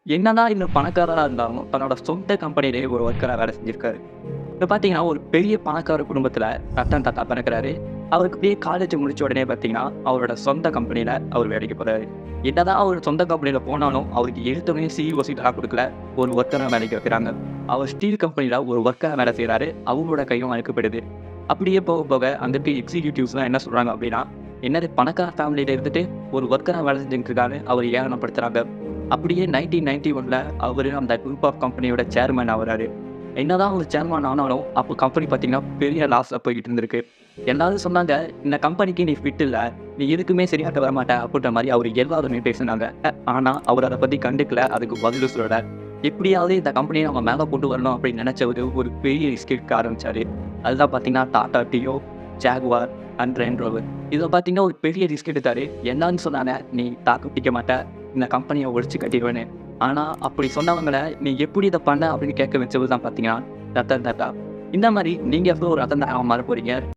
என்னதான் இன்னும் பணக்காரரா இருந்தாலும், தன்னோட சொந்த கம்பெனியிலேயே ஒரு ஒர்க்கரா வேலை செஞ்சிருக்காரு. இப்ப பார்த்தீங்கன்னா, ஒரு பெரிய பணக்கார குடும்பத்தில ரத்தன் டாட்டா பிறக்குறாரு. அவருக்கு அப்படியே காலேஜ் முடிச்ச உடனே பார்த்தீங்கன்னா, அவரோட சொந்த கம்பெனியில அவர் வேலைக்கு போறாரு. என்னதான் அவர் சொந்த கம்பெனியில போனாலும், அவருக்கு எடுத்தோனே சிஇஓ சீட்லாம் குடுக்கல. ஒரு ஒர்க்கரா வேலைக்கு வைக்கிறாங்க. அவர் ஸ்டீல் கம்பெனியில ஒரு ஒர்க்கரா வேலை செய்றாரு. அவங்களோட கையும் அழுக்கப்படுது. அப்படியே போக போக அங்க இருக்க எக்ஸிக்யூட்டிவ்ஸ்லாம் என்ன சொல்றாங்க அப்படின்னா, என்னது பணக்கார ஃபேமிலியில இருந்துட்டு ஒரு ஒர்க்கரா வேலை செஞ்சுட்டு இருக்காரு. அவர ஏளனப்படுத்துறாங்க. அப்படியே 1991ல அவரு அந்த குரூப் ஆஃப் கம்பெனியோட சேர்மன் ஆவுறாரு. என்னதான் ஒரு சேர்மன் ஆனாலும், அப்போ கம்பெனி பார்த்தீங்கன்னா, பெரிய லாஸ்ல போய்க்கிட்டு இருந்திருக்கு. எல்லாரும் சொன்னாங்க, "இந்த கம்பெனிக்கு நீ ஃபிட் இல்ல. நீ எதுக்குமே சரியாட்ட வரமாட்ட." அப்படின்ற மாரி அவரு எல்லாருமே பேசுனாங்க. ஆனா, அவரு அத பத்தி கண்டுக்கல. அதுக்கு பதிலும் சொல்லல. எப்படியாவது இந்த கம்பெனிய நம்ம மேல கொண்டு வரணும் அப்படின்னு நெனச்சவரு, ஒரு பெரிய ரிஸ்க் எடுக்க ஆரம்பிச்சாரு. அதுதான் பார்த்தீங்கன்னா, டாடா டியோ, ஜாகுவார் அண்ட் ரேஞ்ச் ரோவர். இதில பார்த்தீங்கன்னா, ஒரு பெரிய ரிஸ்க் எடுத்தாரு. எல்லாரும் சொன்னாங்க, "நீ தாக்கு பிடிக்க மாட்ட. இந்த கம்பெனிய ஒழிச்சு கட்டிருவேன்னு." ஆனா, அப்படி சொன்னவங்கள, "நீ எப்படி இத பண்ண?" அப்படின்னு கேட்க வச்சவரு தான் பார்த்தீங்கன்னா, ரத்தன் டாட்டா. இந்த மாரி நீங்க எப்போ ஒரு ரத்தன் டாட்டாவா மாற போறீங்க?